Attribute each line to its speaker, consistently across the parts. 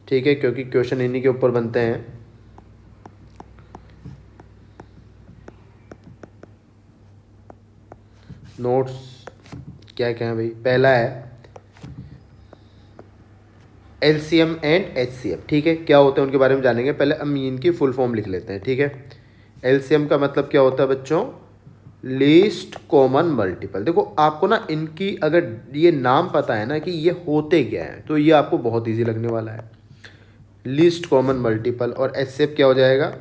Speaker 1: ठीक है, क्योंकि क्वेश्चन इन्हीं के ऊपर बनते हैं। नोट्स क्या क्या है भाई? पहला है एलसीएम एंड एचसीएफ। ठीक है, क्या होते हैं उनके बारे में जानेंगे। पहले हम इनकी फुल फॉर्म लिख लेते हैं। ठीक है, एलसीएम का मतलब क्या होता है बच्चों? Least common multiple. देखो आपको ना इनकी अगर ये नाम पता है ना कि ये होते क्या है, तो ये आपको बहुत इजी लगने वाला है। Least common multiple. और एचसीएफ क्या हो जाएगा?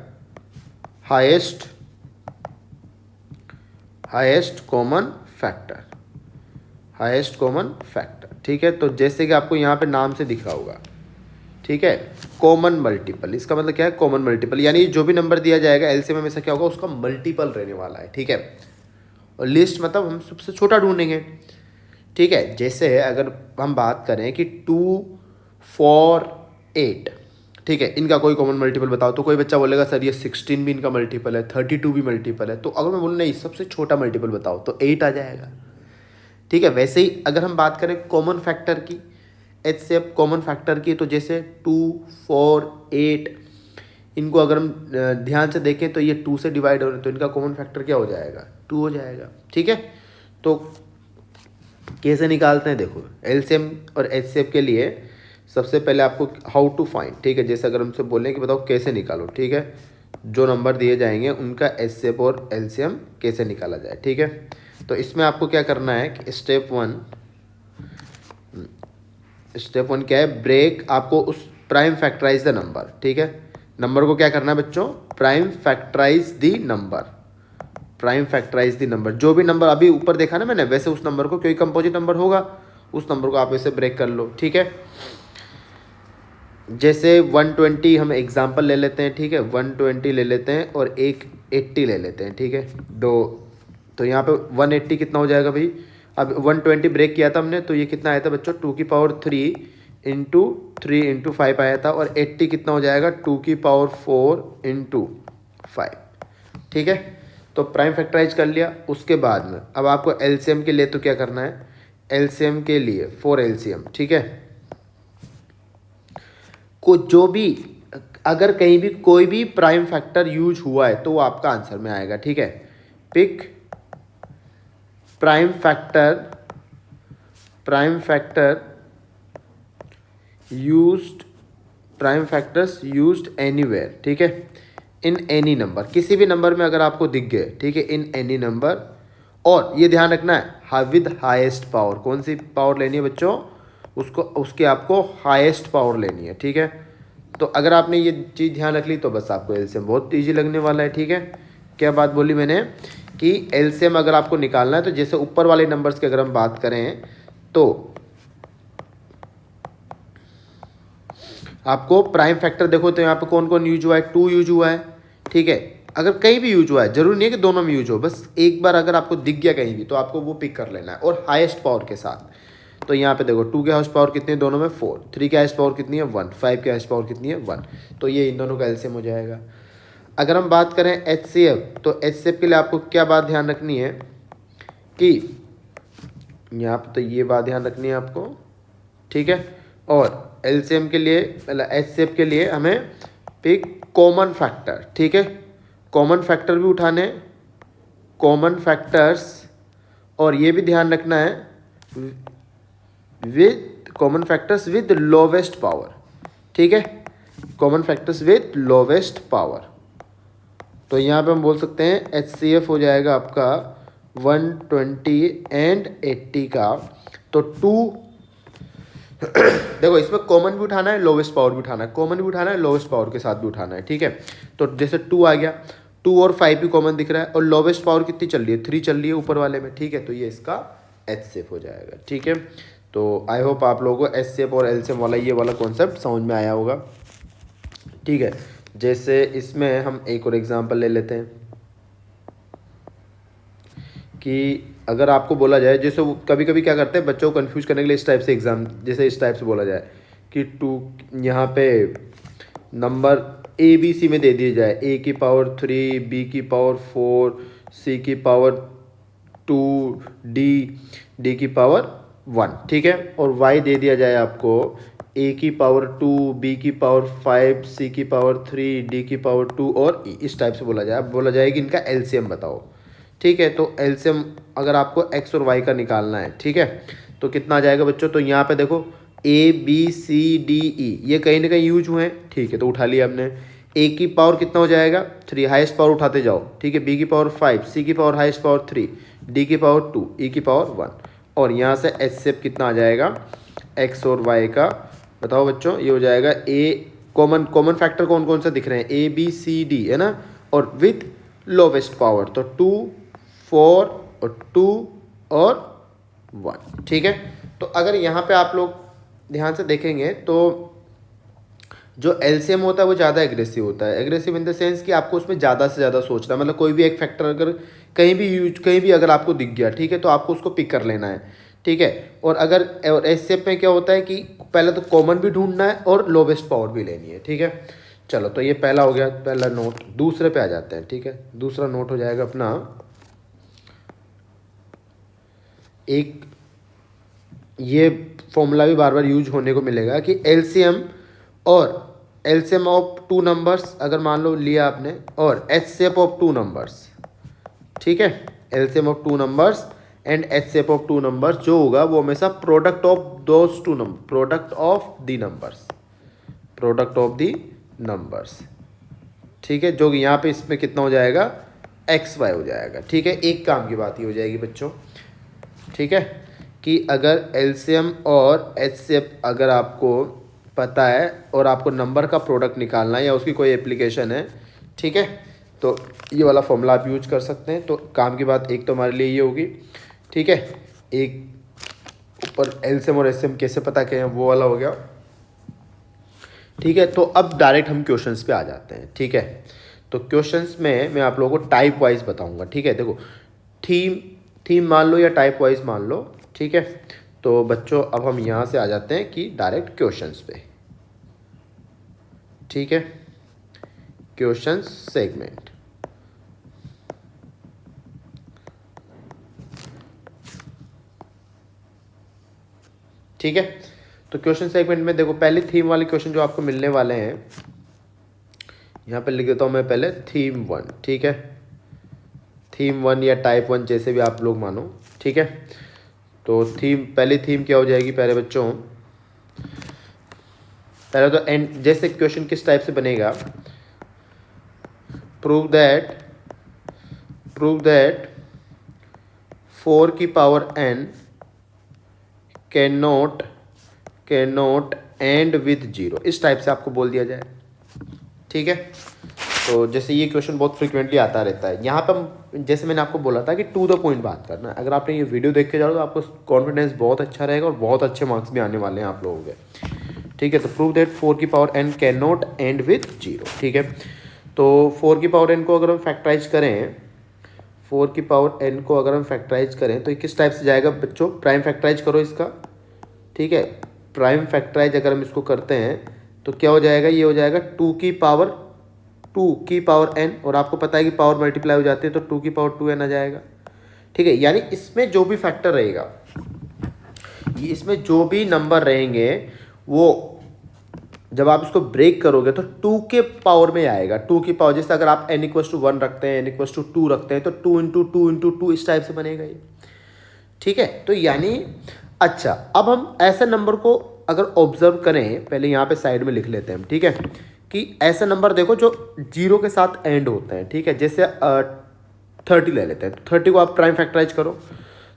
Speaker 1: Highest common factor. Highest common factor. ठीक है, तो जैसे कि आपको यहाँ पे नाम से दिख रहा होगा, ठीक है, कॉमन मल्टीपल, इसका मतलब क्या है? कॉमन मल्टीपल, यानी जो भी नंबर दिया जाएगा एलसीएम में हमेशा क्या होगा? उसका मल्टीपल रहने वाला है। ठीक है, और लिस्ट मतलब हम सबसे छोटा ढूंढेंगे। ठीक है, जैसे अगर हम बात करें कि 2, 4, 8, ठीक है, इनका कोई कॉमन मल्टीपल बताओ, तो कोई बच्चा बोलेगा सर ये 16 भी इनका मल्टीपल है, 32 भी मल्टीपल है। तो अगर मैं बोलूँ नहीं सबसे छोटा मल्टीपल बताओ, तो 8 आ जाएगा। ठीक है, वैसे ही अगर हम बात करें कॉमन फैक्टर की, एच से कॉमन फैक्टर की, तो जैसे 2, 4, 8, इनको अगर हम ध्यान से देखें तो ये 2 से डिवाइड हो रहे हैं, तो इनका कॉमन फैक्टर क्या हो जाएगा? 2 हो जाएगा। ठीक है, तो कैसे निकालते हैं? देखो एलसीएम और एचसीएफ के लिए सबसे पहले आपको हाउ टू फाइंड, ठीक है, जैसे अगर हमसे बोलें कि बताओ कैसे निकालो, ठीक है, जो नंबर दिए जाएंगे उनका एचसीएफ और एलसीएम कैसे निकाला जाए। ठीक है, तो इसमें आपको क्या करना है कि स्टेप वन क्या है? ब्रेक, आपको उस प्राइम फैक्टराइज द नंबर। ठीक है, नंबर को क्या करना है बच्चों? Prime factorize the number. Prime factorize the number, जो भी नंबर अभी ऊपर देखा ना मैंने, वैसे उस नंबर को, कोई कंपोजिट नंबर होगा उस नंबर को आप ऐसे ब्रेक कर लो। ठीक है, जैसे 120 हम एग्जाम्पल ले लेते हैं। ठीक है, 120 ले लेते हैं और एक 80 ले लेते हैं। ठीक है, दो, तो यहाँ पे 180 कितना हो जाएगा भाई? अब 120 ब्रेक किया था हमने, तो ये कितना आया था बच्चों? 2 की पावर 3 इंटू 3 इंटू 5 आया था। और 80 कितना हो जाएगा? 2 की पावर 4 इंटू 5। ठीक है, तो प्राइम फैक्टराइज कर लिया। उसके बाद में अब आपको एलसीएम के लिए तो क्या करना है? एलसीएम के लिए फॉर एलसीएम, ठीक है, को जो भी अगर कहीं भी कोई भी प्राइम फैक्टर यूज हुआ है तो वो आपका आंसर में आएगा। ठीक है, pick prime factor used, prime factors used anywhere. ठीक है, इन एनी नंबर, किसी भी नंबर में अगर आपको दिख गए, ठीक है, इन एनी नंबर। और ये ध्यान रखना है विद हाईएस्ट पावर। कौन सी पावर लेनी है बच्चों? उसको, उसके आपको हाईएस्ट पावर लेनी है। ठीक है, तो अगर आपने ये चीज़ ध्यान रख ली तो बस आपको एलसीएम बहुत ईजी लगने वाला है। ठीक है, क्या बात बोली मैंने कि एलसीएम अगर आपको निकालना है तो जैसे ऊपर वाले नंबर्स की अगर हम बात करें तो आपको प्राइम फैक्टर देखो तो यहाँ पे कौन कौन यूज हुआ है? 2 यूज हुआ है। ठीक है, अगर कहीं भी यूज हुआ है, जरूरी नहीं है कि दोनों में यूज हो, बस एक बार अगर आपको दिख गया कहीं भी तो आपको वो पिक कर लेना है, और हाईएस्ट पावर के साथ। तो यहाँ पे देखो 2 की हाईएस्ट पावर कितनी है दोनों में? 4। 3 की हाईएस्ट पावर कितनी है? 1। 5 की हाईएस्ट पावर कितनी है? 1। तो ये इन दोनों का एलसीएम हो जाएगा। अगर हम बात करें एचसीएफ, तो एचसीएफ के लिए आपको क्या बात ध्यान रखनी है कि यहाँ पे तो ये बात ध्यान रखनी है आपको। ठीक है, और एलसीएम के लिए, एचसीएफ के लिए हमें पिक कॉमन फैक्टर। ठीक है, कॉमन फैक्टर भी उठाने, कॉमन फैक्टर्स, और ये भी ध्यान रखना है with common factors with lowest power. ठीक है, common factors with lowest power. तो यहाँ पे हम बोल सकते हैं एचसीएफ हो जाएगा आपका 120 एंड 80 का। तो 2 देखो इसमें कॉमन भी उठाना है, लोवेस्ट पावर भी उठाना है, कॉमन भी उठाना है, लोवेस्ट पावर के साथ भी उठाना है। ठीक है, तो जैसे 2 आ गया, 2 और 5 भी कॉमन दिख रहा है, और लोवेस्ट पावर कितनी चल रही है? 3 चल रही है ऊपर वाले में। ठीक है, तो ये इसका एचसीएफ हो जाएगा। ठीक है, तो आई होप आप लोगों को एचसीएफ और एलसीएम वाला ये वाला कॉन्सेप्ट समझ में आया होगा। ठीक है, जैसे इसमें हम एक और एग्जांपल ले लेते हैं कि अगर आपको बोला जाए, जैसे कभी कभी क्या करते हैं बच्चों को कंफ्यूज करने के लिए इस टाइप से एग्जाम, जैसे इस टाइप से बोला जाए कि 2, यहाँ पे नंबर ए बी सी में दे दिए जाए, ए की पावर 3, बी की पावर 4, सी की पावर 2, डी की पावर 1। ठीक है, और वाई दे दिया जाए आपको ए की पावर 2, बी की पावर 5, सी की पावर 3, डी की पावर 2 और ई, इस टाइप से बोला जाए कि इनका एलसीएम बताओ। ठीक है, तो एलसीएम अगर आपको एक्स और वाई का निकालना है, ठीक है, तो कितना आ जाएगा बच्चों? तो यहाँ पे देखो A B C D E ये कहीं ना कहीं यूज हुए हैं, ठीक है, तो उठा लिया हमने। ए की पावर कितना हो जाएगा? 3, हाईएस्ट पावर उठाते जाओ, ठीक है, बी की पावर 5, सी की पावर हाईएस्ट पावर 3, डी की पावर 2, ई की पावर 1, और यहाँ से एचसीएफ कितना आ जाएगा एक्स और वाई का? बताओ बच्चों, ये हो जाएगा ए कॉमन फैक्टर कौन कौन से दिख रहे हैं? ए बी सी डी है ना, और विथ लोवेस्ट पावर तो 2, 4 और 2 और 1, ठीक है। तो अगर यहाँ पे आप लोग ध्यान से देखेंगे तो जो एलसीएम होता है वो ज़्यादा एग्रेसिव होता है। एग्रेसिव इन द सेंस कि आपको उसमें ज़्यादा से ज़्यादा सोचना, मतलब कोई भी एक फैक्टर अगर कहीं भी अगर आपको दिख गया, ठीक है, तो आपको उसको पिक कर लेना है, ठीक है। और अगर और एचसीएफ में क्या होता है कि पहले तो कॉमन भी ढूंढना है और लोवेस्ट पावर भी लेनी है, ठीक है। चलो, तो ये पहला हो गया, पहला नोट। दूसरे पे आ जाते हैं, ठीक है। दूसरा नोट हो जाएगा अपना, एक ये फॉर्मूला भी बार बार यूज होने को मिलेगा कि एलसीएम ऑफ 2 नंबर्स अगर मान लो लिया आपने, और एचसीएफ ऑफ 2 नंबर्स, ठीक है, LCM of 2 numbers and HCF of 2 numbers जो होगा वो हमेशा product of those 2 number, product of the numbers, ठीक है, जो यहाँ पे इसमें कितना हो जाएगा? एक्स वाई हो जाएगा, ठीक है। एक काम की बात ये हो जाएगी बच्चों, ठीक है, कि अगर एलसीएम और एचसीएफ अगर आपको पता है और आपको नंबर का प्रोडक्ट निकालना है या उसकी कोई एप्लीकेशन है, ठीक है, तो ये वाला फॉर्मूला आप यूज कर सकते हैं। तो काम की बात एक तो हमारे लिए ये होगी, ठीक है। एक ऊपर एलसीएम और एचसीएम कैसे पता करें वो वाला हो गया, ठीक है। तो अब डायरेक्ट हम क्वेश्चंस पे आ जाते हैं, ठीक है। तो क्वेश्चंस में मैं आप लोगों को टाइप वाइज बताऊंगा, ठीक है। देखो थीम मान लो या टाइप वाइज मान लो, ठीक है। तो बच्चों अब हम यहाँ से आ जाते हैं कि डायरेक्ट क्वेश्चंस पे, ठीक है। क्वेश्चंस सेगमेंट, ठीक है। तो क्वेश्चन सेगमेंट में देखो पहले थीम वाले क्वेश्चन जो आपको मिलने वाले हैं, यहाँ पे लिख देता हूँ मैं पहले थीम 1, ठीक है। थीम 1 या टाइप 1 जैसे भी आप लोग मानो, ठीक है। तो पहली थीम क्या हो जाएगी? पहले बच्चों पहले तो एंड, जैसे क्वेश्चन किस टाइप से बनेगा? प्रूव दैट 4 की power n can not and with 0, इस टाइप से आपको बोल दिया जाए, ठीक है। तो जैसे ये क्वेश्चन बहुत फ्रिक्वेंटली आता रहता है। यहाँ पर हम, जैसे मैंने आपको बोला था कि टू द पॉइंट बात करना है। अगर आपने ये वीडियो देख के जाओ तो आपको कॉन्फिडेंस बहुत अच्छा रहेगा और बहुत अच्छे मार्क्स भी आने वाले हैं आप लोगों के, ठीक है। तो प्रूव दैट 4 की power n can not and with 0, ठीक है। तो 4 की पावर n को अगर हम फैक्टराइज करें, 4 की पावर n को अगर हम फैक्टराइज करें तो ये किस टाइप से जाएगा बच्चों? प्राइम फैक्टराइज करो इसका, ठीक है। प्राइम फैक्टराइज अगर हम इसको करते हैं तो क्या हो जाएगा? ये हो जाएगा 2 की पावर n, और आपको पता है कि पावर मल्टीप्लाई हो जाती है तो 2 की पावर 2n आ जाएगा, ठीक है। यानी इसमें जो भी फैक्टर रहेगा, ये इसमें जो भी नंबर रहेंगे वो जब आप इसको ब्रेक करोगे तो 2 के पावर में आएगा। 2 की पावर, जैसे अगर आप n=1 रखते हैं, n=2 रखते हैं तो 2 × 2 × 2 इस टाइप से बनेगा ये, ठीक है। तो यानी अच्छा, अब हम ऐसे नंबर को अगर ऑब्जर्व करें, पहले यहाँ पे साइड में लिख लेते हैं हम, ठीक है, कि ऐसे नंबर देखो जो 0 के साथ एंड होते हैं, ठीक है। जैसे 30 ले लेते हैं, 30 को आप प्राइम फैक्टराइज करो,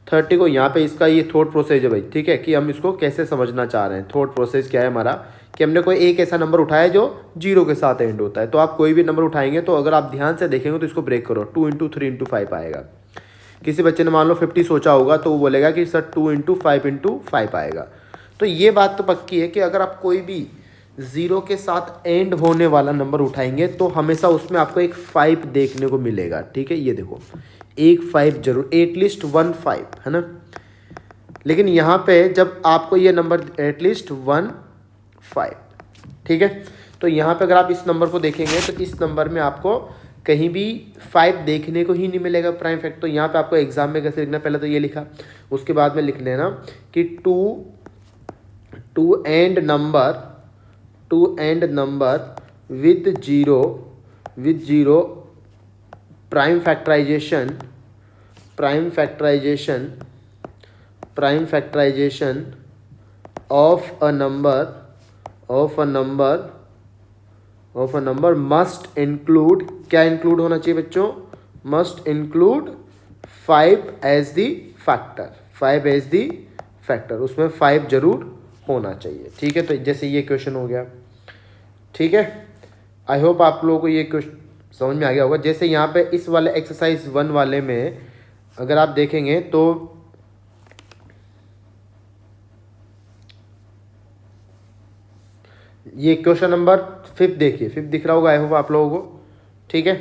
Speaker 1: 30 को यहाँ पे इसका ये थॉट प्रोसेस है भाई, ठीक है, कि हम इसको कैसे समझना चाह रहे हैं। थॉट प्रोसेस क्या है हमारा, कि हमने कोई एक ऐसा नंबर उठाया जो 0 के साथ एंड होता है। तो आप कोई भी नंबर उठाएंगे तो अगर आप ध्यान से देखेंगे तो इसको ब्रेक करो, 2 × 3 × 5 आएगा। किसी बच्चे ने मान लो 50 सोचा होगा तो वो बोलेगा कि सर 2 × 5 × 5 आएगा। तो ये बात तो पक्की है कि अगर आप कोई भी 0 के साथ एंड होने वाला नंबर उठाएंगे तो हमेशा उसमें आपको एक 5 देखने को मिलेगा, ठीक है। ये देखो एक 5 जरूर, एटलीस्ट 1 5 है ना। लेकिन यहाँ पे जब आपको ये नंबर एटलीस्ट 1 5, ठीक है, तो यहाँ पे अगर आप इस नंबर को देखेंगे तो इस नंबर में आपको कहीं भी 5 देखने को ही नहीं मिलेगा प्राइम फैक्टर। तो यहाँ पे आपको एग्जाम में कैसे लिखना, पहले तो ये लिखा, उसके बाद में लिख लेना कि to end number with zero prime factorization of a number must include, क्या इंक्लूड होना चाहिए बच्चों, must include 5 as the factor, उसमें 5 जरूर होना चाहिए। ठीक है, तो जैसे ये क्वेश्चन हो गया। ठीक है, आई होप आप लोगों को ये क्वेश्चन समझ में आ गया होगा। जैसे यहाँ पे इस वाले एक्सरसाइज 1 वाले में अगर आप देखेंगे तो ये क्वेश्चन नंबर 5 देखिए, 5 दिख रहा होगा आई होप आप लोगों को। ठीक है,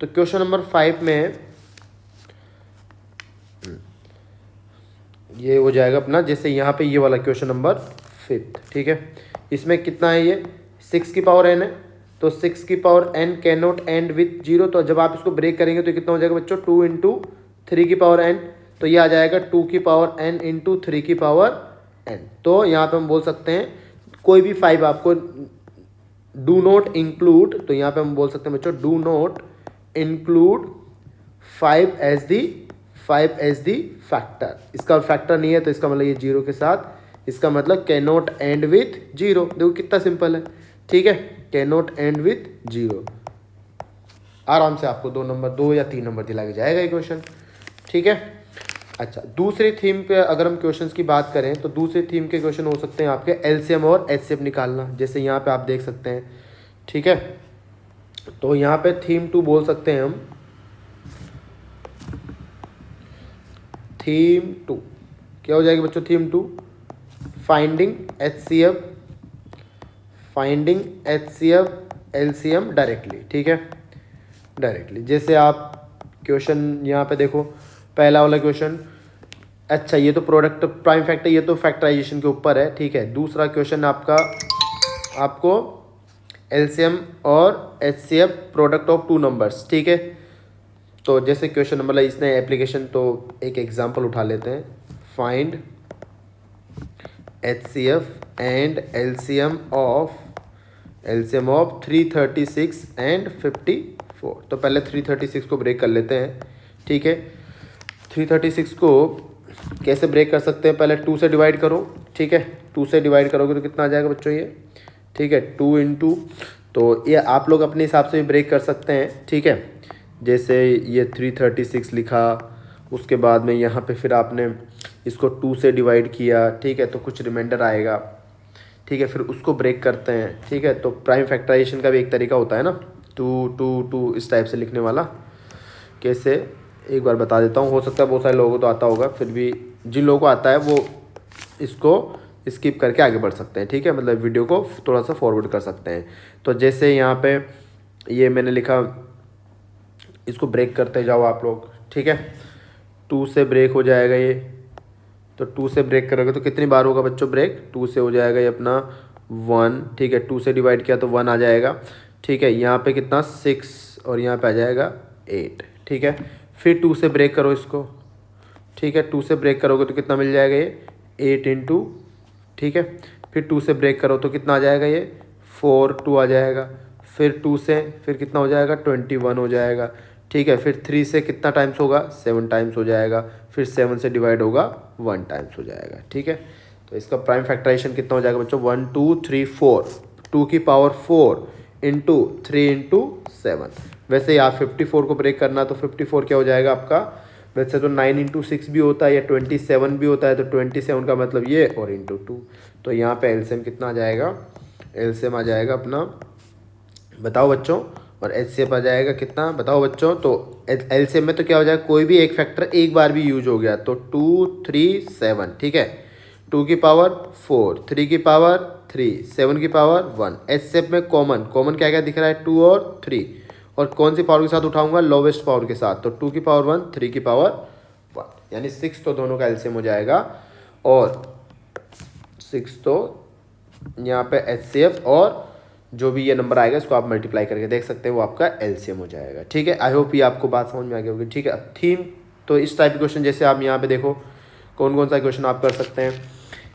Speaker 1: तो क्वेश्चन नंबर 5 में ये हो जाएगा अपना, जैसे यहाँ पे ये वाला क्वेश्चन नंबर 5। ठीक है, इसमें कितना है, ये 6 की पावर n है, तो 6 की power n can not and with 0। तो जब आप इसको ब्रेक करेंगे तो कितना हो जाएगा बच्चों, 2 इंटू 3 की पावर n, तो ये आ जाएगा 2 की पावर n इंटू 3 की पावर n। तो यहाँ पे हम बोल सकते हैं कोई भी 5 आपको डू नॉट इंक्लूड, तो यहाँ पे हम बोल सकते हैं बच्चों do not include 5 as the factor. इसका फैक्टर नहीं है तो इसका मतलब ये 0 के साथ, इसका मतलब कैन नॉट एंड विथ 0। देखो कितना सिंपल है। ठीक है, कैन नॉट एंड विथ 0, आराम से आपको 2 या 3 नंबर दिला के जाएगा ये क्वेश्चन। ठीक है, अच्छा दूसरी थीम पे अगर हम क्वेश्चंस की बात करें तो दूसरी थीम के क्वेश्चन हो सकते हैं आपके एलसीएम और एचसीएफ निकालना, जैसे यहाँ पे आप देख सकते हैं। ठीक है, तो यहाँ पे थीम 2 बोल सकते हैं हम, थीम 2 क्या हो जाएगी बच्चों, theme 2 finding HCF LCM directly. ठीक है, डायरेक्टली जैसे आप क्वेश्चन यहाँ पे देखो, पहला वाला क्वेश्चन, अच्छा ये तो प्रोडक्ट प्राइम फैक्टर, ये तो फैक्टराइजेशन के ऊपर है। ठीक है, दूसरा क्वेश्चन आपको एलसीएम और एचसीएफ प्रोडक्ट ऑफ 2 नंबर्स। ठीक है, तो जैसे क्वेश्चन नंबर इसने एप्लीकेशन, तो एक एग्जांपल उठा लेते हैं, find HCF and LCM of 336 and 54। तो पहले 336 को ब्रेक कर लेते हैं। ठीक है, 336 को कैसे ब्रेक कर सकते हैं, पहले 2 से डिवाइड करो। ठीक है, 2 से डिवाइड करोगे तो कितना आ जाएगा बच्चों ये, ठीक है 2 इंटू, तो ये आप लोग अपने हिसाब से भी ब्रेक कर सकते हैं। ठीक है, जैसे ये 336 लिखा, उसके बाद में यहाँ पे फिर आपने इसको 2 से डिवाइड किया। ठीक है, तो कुछ रिमाइंडर आएगा। ठीक है, फिर उसको ब्रेक करते हैं। ठीक है, तो प्राइम फैक्टराइजेशन का भी एक तरीका होता है ना, 2 इस टाइप से लिखने वाला। कैसे, एक बार बता देता हूँ, हो सकता है बहुत सारे लोगों को तो आता होगा, फिर भी जिन लोगों को आता है वो इसको स्किप करके आगे बढ़ सकते हैं। ठीक है, मतलब वीडियो को थोड़ा सा फॉरवर्ड कर सकते हैं। तो जैसे यहाँ पे ये मैंने लिखा, इसको ब्रेक करते जाओ आप लोग। ठीक है, 2 से ब्रेक हो जाएगा ये, तो 2 से ब्रेक करोगे तो कितनी बार होगा बच्चों ब्रेक, 2 से हो जाएगा ये अपना 1। ठीक है, 2 से डिवाइड किया तो 1 आ जाएगा। ठीक है, यहाँ पे कितना 6 और यहाँ पे आ जाएगा 8। ठीक है, फिर 2 से ब्रेक करो इसको। ठीक है, 2 से ब्रेक करोगे तो कितना मिल जाएगा ये 8 इंटू। ठीक है, फिर 2 से ब्रेक करो तो कितना आ जाएगा ये 4, 2 आ जाएगा। फिर 2 से फिर कितना हो जाएगा 21 हो जाएगा। ठीक है, फिर 3 से कितना टाइम्स होगा 7 टाइम्स हो जाएगा। फिर 7 से डिवाइड होगा 1 टाइम्स हो जाएगा। ठीक है, तो इसका प्राइम फैक्टराइजेशन कितना हो जाएगा बच्चों 1 2 3 4, 2 की पावर 4 इंटू 3 इंटू 7। वैसे आप 54 को ब्रेक करना तो 54 क्या हो जाएगा आपका, वैसे तो 9 इंटू 6 भी होता है या 27 भी होता है, तो 27 का मतलब ये और इंटू 2। तो यहाँ पे एलसीएम कितना आ जाएगा, एलसीएम आ जाएगा अपना, बताओ बच्चों, और एचसीएफ आ जाएगा कितना बताओ बच्चों। तो एलसीएम में तो क्या हो जाएगा, कोई भी एक फैक्टर एक बार भी यूज हो गया तो 2 3 7। ठीक है, 2 की पावर 4, 3 की पावर 3, 7 की पावर 1। एचसीएफ में कॉमन क्या क्या दिख रहा है 2 और 3, और कौन सी पावर के साथ उठाऊंगा, लोवेस्ट पावर के साथ, तो 2 की पावर 1, 3 की पावर 1, यानी 6 तो दोनों का एलसीएम हो जाएगा, और 6 तो यहाँ पे एचसीएफ और जो भी ये नंबर आएगा इसको आप मल्टीप्लाई करके देख सकते हैं, वो आपका एलसीएम हो जाएगा। ठीक है, आई होप ये आपको बात समझ में आ गई होगी। ठीक है, अब थीम, तो इस टाइप के क्वेश्चन जैसे आप यहाँ पे देखो कौन कौन सा क्वेश्चन आप कर सकते हैं।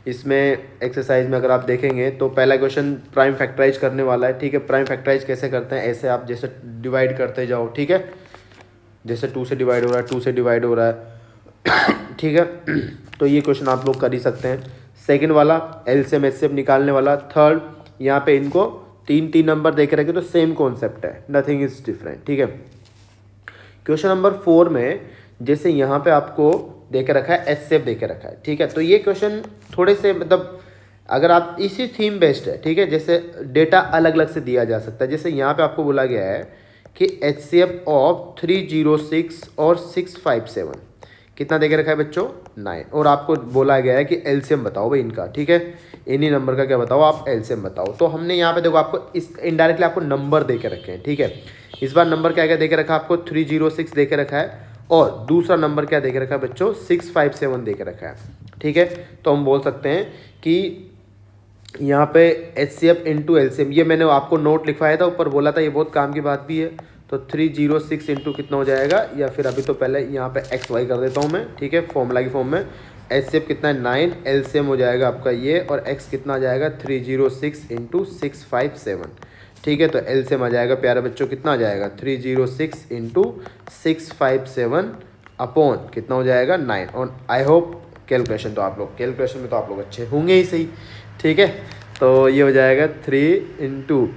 Speaker 1: इसमें एक्सरसाइज में अगर आप देखेंगे तो पहला क्वेश्चन प्राइम फैक्टराइज करने वाला है, ठीक है। प्राइम फैक्टराइज कैसे करते हैं, ऐसे आप जैसे डिवाइड करते जाओ, ठीक है। जैसे 2 से डिवाइड हो रहा है, 2 से डिवाइड हो रहा है ठीक है। तो ये क्वेश्चन आप लोग कर ही सकते हैं। सेकंड वाला एलसीएम एचसीएफ निकालने वाला। थर्ड, यहाँ पे इनको 3 नंबर दे के रखे तो सेम कॉन्सेप्ट है, नथिंग इज डिफरेंट, ठीक है। क्वेश्चन नंबर 4 में जैसे यहाँ पे आपको दे के रखा है एचसीएफ दे के रखा है, ठीक है। तो ये क्वेश्चन थोड़े से मतलब अगर आप इसी थीम बेस्ड है, ठीक है, जैसे डेटा अलग अलग से दिया जा सकता है। जैसे यहाँ पे आपको बोला गया है कि एचसीएफ ऑफ 306 और 657 कितना दे के रखा है बच्चों, 9, और आपको बोला गया है कि एलसीएम बताओ भाई इनका, ठीक है। इन्हीं नंबर का क्या बताओ आप, एलसीएम बताओ। तो हमने यहाँ पे देखो आपको इस इनडायरेक्टली आपको नंबर दे के रखे हैं, ठीक है। इस बार नंबर क्या क्या दे के रखा है आपको, 306 दे के रखा है, और दूसरा नंबर क्या दे के रखा है बच्चों, 657 दे के रखा है, ठीक है। तो हम बोल सकते हैं कि यहाँ पे एचसीएफ इंटू एलसीएम, ये मैंने आपको नोट लिखवाया था, ऊपर बोला था, ये बहुत काम की बात भी है। तो 306 इंटू कितना हो जाएगा, या फिर अभी तो पहले यहाँ पे एक्स वाई कर देता हूँ मैं, ठीक है, फॉर्मूला की फॉर्म में। एचसीएफ कितना है 9, एलसीएम हो जाएगा आपका ये, और एक्स कितना आ जाएगा 306 इंटू 657, ठीक है। तो एलसीएम आ जाएगा प्यारे बच्चों, कितना आ जाएगा 306 इंटू 657 अपॉन कितना हो जाएगा 9। और आई होप कैलकुलेशन तो आप लोग, कैलकुलेशन में तो आप लोग अच्छे होंगे ही सही, ठीक है। तो ये हो जाएगा 3 इंटू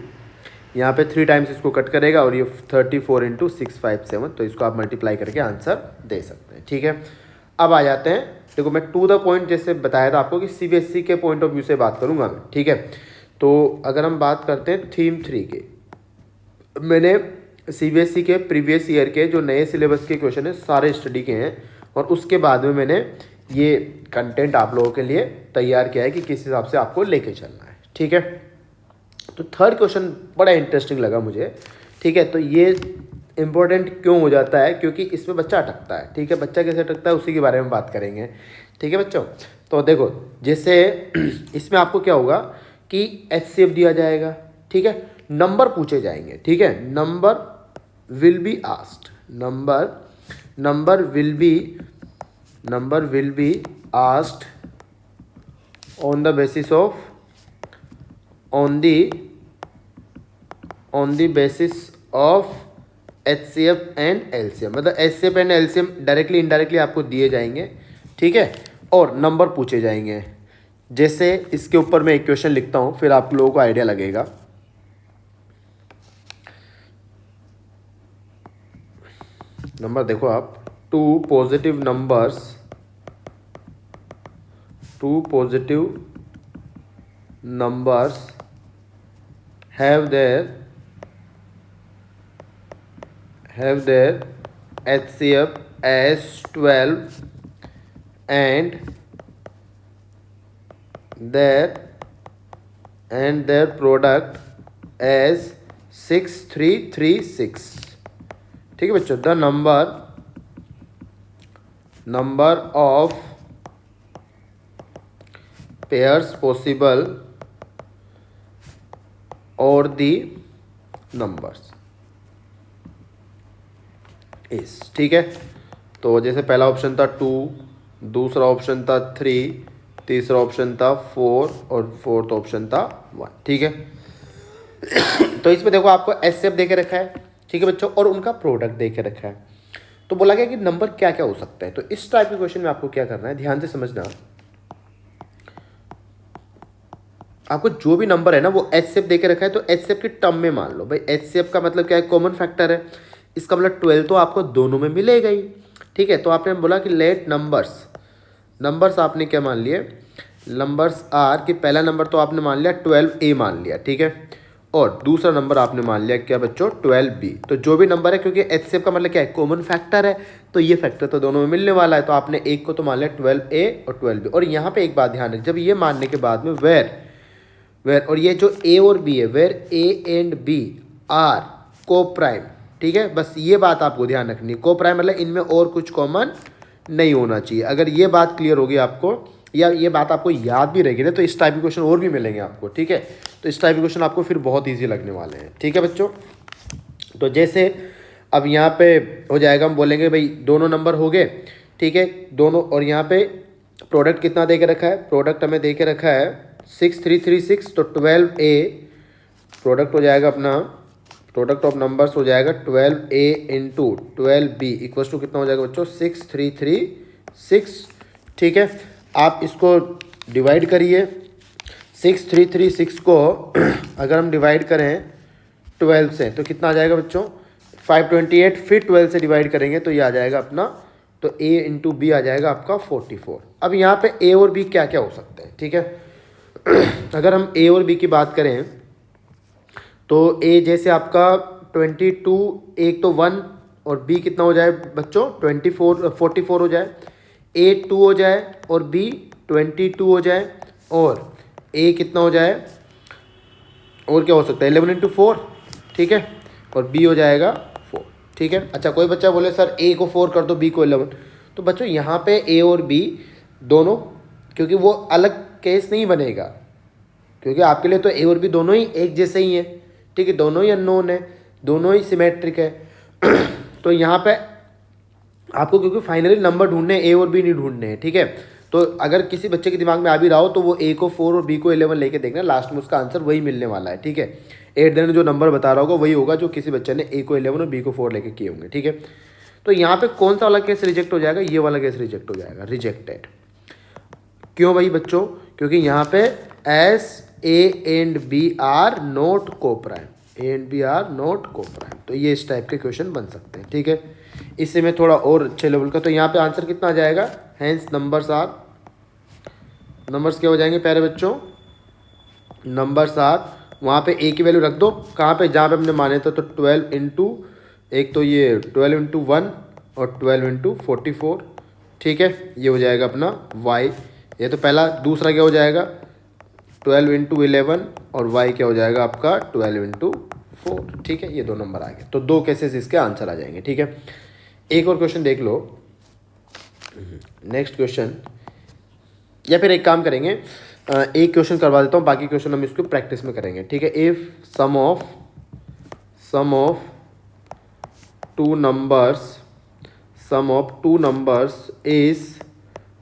Speaker 1: यहाँ पे 3 टाइम्स इसको कट करेगा, और ये 34 इंटू 657, तो इसको आप मल्टीप्लाई करके आंसर दे सकते हैं, ठीक है। अब आ जाते हैं, देखो मैं टू द पॉइंट जैसे बताया था आपको कि सीबीएसई के पॉइंट ऑफ व्यू से बात करूंगा मैं, ठीक है। तो अगर हम बात करते हैं थीम 3 के, मैंने सीबीएसई के प्रीवियस ईयर के जो नए सिलेबस के क्वेश्चन है सारे स्टडी के हैं, और उसके बाद में मैंने ये कंटेंट आप लोगों के लिए तैयार किया है कि किस हिसाब से आपको लेके चलना है, ठीक है। तो थर्ड क्वेश्चन बड़ा इंटरेस्टिंग लगा मुझे, ठीक है। तो ये इंपॉर्टेंट क्यों हो जाता है, क्योंकि इसमें बच्चा अटकता है, ठीक है। बच्चा कैसे अटकता है उसी के बारे में बात करेंगे, ठीक है बच्चों। तो देखो जैसे इसमें आपको क्या होगा कि एचसीएफ दिया जाएगा, ठीक है, नंबर पूछे जाएंगे, ठीक है। Number will be asked, number will be asked on the basis of on the basis of HCF and LCM, मतलब HCF and LCM directly indirectly आपको दिए जाएंगे, ठीक है, और नंबर पूछे जाएंगे। जैसे इसके ऊपर मैं एक क्वेश्चन लिखता हूं, फिर आप लोगों को आइडिया लगेगा। नंबर देखो आप, two positive numbers have their HCF as 12 and their product as 6336, ठीक है बच्चों। The number of pairs possible और दी नंबर्स इस, ठीक है। तो जैसे पहला ऑप्शन था 2, दूसरा ऑप्शन था 3, तीसरा ऑप्शन था 4, और फोर्थ ऑप्शन था 1, ठीक है। तो इसमें देखो आपको एचसीएफ दे के रखा है, ठीक है बच्चों, और उनका प्रोडक्ट दे के रखा है। तो बोला गया कि नंबर क्या क्या हो सकता है। तो इस टाइप के क्वेश्चन में आपको क्या करना है, ध्यान से समझना। आपको जो भी नंबर है ना वो एचसीएफ दे के रखा है, तो एचसीएफ के टर्म में मान लो भाई। एचसीएफ का मतलब क्या है, कॉमन फैक्टर है, इसका मतलब 12 तो आपको दोनों में मिलेगा ही, ठीक है। तो आपने बोला कि लेट नंबर्स आपने क्या मान लिए, नंबर्स आर कि पहला नंबर तो आपने मान लिया 12A मान लिया, ठीक है, और दूसरा नंबर आपने मान लिया क्या बच्चों 12B। तो जो भी नंबर है, क्योंकि एचसीएफ का मतलब क्या है, कॉमन फैक्टर है, तो ये फैक्टर तो दोनों में मिलने वाला है। तो आपने एक को तो मान लिया 12A और 12B। और यहाँ पे एक बात ध्यान रखें, जब ये मानने के बाद में वेर, और ये जो ए और बी है, where A and B are coprime, ठीक है। बस ये बात आपको ध्यान रखनी है, को प्राइम मतलब इनमें और कुछ कॉमन नहीं होना चाहिए। अगर ये बात क्लियर होगी आपको, या ये बात आपको याद भी रहेगी ना, तो इस टाइप के क्वेश्चन और भी मिलेंगे आपको, ठीक है। तो इस टाइप के क्वेश्चन आपको फिर बहुत ईजी लगने वाले हैं, ठीक है बच्चों। तो जैसे अब यहाँ पे हो जाएगा, हम बोलेंगे भाई दोनों नंबर हो गए, ठीक है, दोनों, और यहाँ पे प्रोडक्ट कितना दे के रखा है, प्रोडक्ट हमें दे के रखा है 6336, तो 12A प्रोडक्ट हो जाएगा अपना, प्रोडक्ट ऑफ नंबर्स हो जाएगा 12A into 12B equals to कितना हो जाएगा बच्चों 6336। ठीक है, आप इसको डिवाइड करिए। 6336 को अगर हम डिवाइड करें 12 से तो कितना आ जाएगा बच्चों 528, फिर 12 से डिवाइड करेंगे तो ये आ जाएगा अपना, तो A इंटू बी आ जाएगा आपका 44। अब यहाँ पे A और B क्या क्या हो सकते हैं, ठीक है। अगर हम A और B की बात करें तो A जैसे आपका 22, एक तो 1 और B कितना हो जाए बच्चों 44 हो जाए, A 2 हो जाए और B 22 हो जाए, और A कितना हो जाए, और क्या हो सकता है 11 इंटू 4, ठीक है, और B हो जाएगा 4, ठीक है। अच्छा, कोई बच्चा बोले सर A को 4 कर दो B को 11, तो बच्चों यहाँ पे A और B दोनों, क्योंकि वो अलग केस नहीं बनेगा, क्योंकि आपके लिए तो A और B दोनों ही एक जैसे ही हैं, ठीक है, दोनों ही अननोन है, दोनों ही सिमेट्रिक है। तो यहाँ पे आपको क्योंकि फाइनली नंबर ढूंढने A और B नहीं ढूंढने हैं, ठीक है। तो अगर किसी बच्चे के दिमाग में आ भी रहा हो तो वो A को 4 और B को 11 लेके देखना, लास्ट में उसका आंसर वही मिलने वाला है, ठीक है। 8 दिन जो नंबर बता रहा होगा वही होगा जो किसी बच्चे ने A को 11 और B को 4 लेके किए होंगे, ठीक है। तो यहाँ पे कौन सा वाला केस रिजेक्ट हो जाएगा, ये वाला केस रिजेक्ट हो जाएगा, रिजेक्टेड। क्यों भाई बच्चों, क्योंकि यहाँ पे as A and B are not coprime, A and B are not coprime, तो ये इस टाइप के क्वेश्चन बन सकते हैं, ठीक है। इससे में थोड़ा और अच्छे लेवल का, तो यहाँ पे आंसर कितना आ जाएगा, हैंस नंबर्स आर, नंबर्स क्या हो जाएंगे प्यारे बच्चों, नंबर्स आर, वहाँ पे A की वैल्यू रख दो कहाँ पे, जहाँ पे हमने माने था, तो 12 इंटू, एक तो ये 12 इंटू 1 और 12 इंटू 44, ठीक है, ये हो जाएगा अपना y, ये तो पहला। दूसरा क्या हो जाएगा 12 इंटू 11 और y क्या हो जाएगा आपका 12 इंटू 4, ठीक है, ये दो नंबर आ गए। तो दो केसेस इसके आंसर आ जाएंगे, ठीक है। एक और क्वेश्चन देख लो, नेक्स्ट क्वेश्चन, या फिर एक काम करेंगे, एक क्वेश्चन करवा देता हूँ, बाकी क्वेश्चन हम इसको प्रैक्टिस में करेंगे, ठीक है। If sum of two numbers is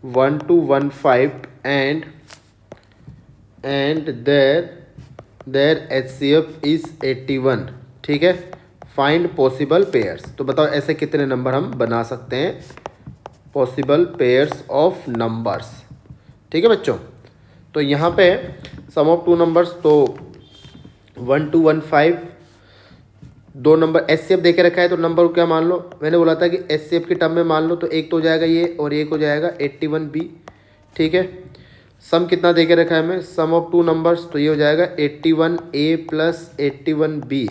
Speaker 1: 1 to 15 and their HCF is 81, ठीक है, फाइंड पॉसिबल पेयर्स। तो बताओ ऐसे कितने नंबर हम बना सकते हैं, पॉसिबल पेयर्स ऑफ नंबर्स, ठीक है बच्चों। तो यहाँ पे सम ऑफ टू नंबर्स, तो 1 to 15, दो नंबर HCF देके रखा है, तो नंबर को क्या मान लो, मैंने बोला था कि HCF की टर्म में मान लो, तो एक तो हो जाएगा ये और एक हो जाएगा 81B, ठीक है। सम कितना देके रखा है हमें, सम ऑफ टू नंबर्स, तो ये हो जाएगा 81A plus 81B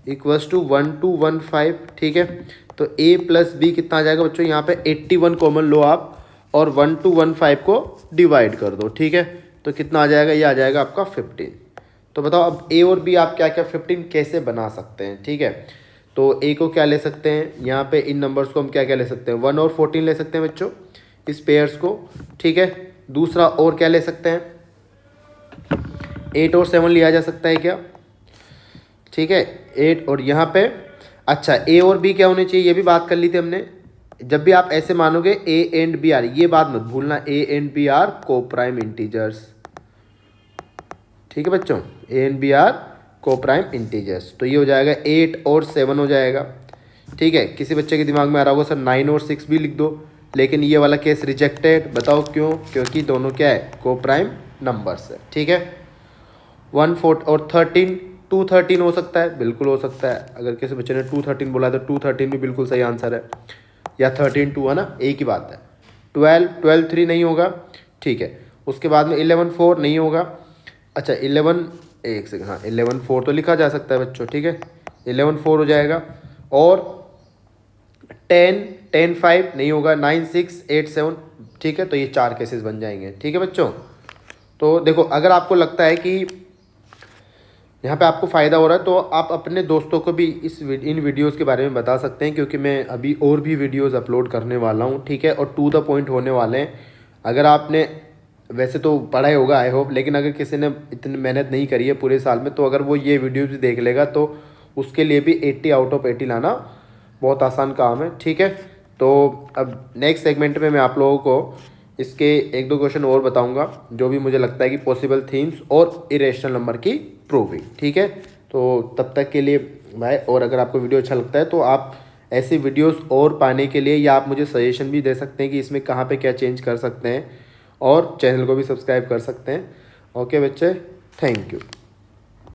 Speaker 1: equals to 1 to 15, ठीक है। तो A प्लस B कितना आ जाएगा बच्चों, यहाँ पे 81 कॉमन लो आप और 1 to 15 को डिवाइड कर दो, ठीक है, तो कितना आ जाएगा, ये आ जाएगा आपका 15। तो बताओ अब A और B आप क्या क्या 15 कैसे बना सकते हैं, ठीक है। तो A को क्या ले सकते हैं, यहाँ पे इन नंबर्स को हम क्या क्या ले सकते हैं, 1 और 14 ले सकते हैं बच्चों, इस पेयर्स को, ठीक है। दूसरा और क्या ले सकते हैं, 8 और 7 लिया जा सकता है क्या, ठीक है, 8 और यहाँ पे, अच्छा A और B क्या होने चाहिए, ये भी बात कर ली थी हमने। जब भी आप ऐसे मानोगे A एंड B आर, ये बात मत भूलना, A एंड B आर को प्राइम इंटीजर्स, ठीक है बच्चों, A एंड B आर को प्राइम इंटीजर्स। तो ये हो जाएगा 8 और 7 हो जाएगा, ठीक है। किसी बच्चे के दिमाग में आ रहा होगा सर 9 और 6 भी लिख दो, लेकिन ये वाला केस रिजेक्टेड, बताओ क्यों, क्योंकि दोनों क्या है, को प्राइम नंबर्स है, ठीक है। 1 4 और 13, 213 हो सकता है, बिल्कुल हो सकता है, अगर किसी बच्चे ने 213 बोला तो 213 भी बिल्कुल सही आंसर है, या 13 2 है ना, एक ही बात है। 12 3 नहीं होगा, ठीक है। उसके बाद में 11 4 नहीं होगा, अच्छा 11, एक सेकंड, हाँ 11 4 तो लिखा जा सकता है बच्चों, ठीक है, 11 4 हो जाएगा। और 10 5 नहीं होगा, 9 6 8 7, ठीक है। तो ये 4 केसेस बन जाएंगे, ठीक है बच्चों। तो देखो अगर आपको लगता है कि यहाँ पे आपको फ़ायदा हो रहा है तो आप अपने दोस्तों को भी इन वीडियोस के बारे में बता सकते हैं, क्योंकि मैं अभी और भी वीडियोस अपलोड करने वाला हूँ, ठीक है, और टू द पॉइंट होने वाले हैं। अगर आपने वैसे तो पढ़ा ही होगा आई होप, लेकिन अगर किसी ने इतनी मेहनत नहीं करी है पूरे साल में, तो अगर वो ये वीडियोस भी देख लेगा तो उसके लिए भी 80 आउट ऑफ 80 लाना बहुत आसान काम है, ठीक है। तो अब नेक्स्ट सेगमेंट में मैं आप लोगों को इसके एक दो क्वेश्चन और बताऊंगा जो भी मुझे लगता है कि पॉसिबल थीम्स और इरेशनल नंबर की प्रूविंग। ठीक है, तो तब तक के लिए बाय। और अगर आपको वीडियो अच्छा लगता है तो आप ऐसी वीडियोस और पाने के लिए या आप मुझे सजेशन भी दे सकते हैं कि इसमें कहाँ पे क्या चेंज कर सकते हैं, और चैनल को भी सब्सक्राइब कर सकते हैं। ओके बच्चे, थैंक यू।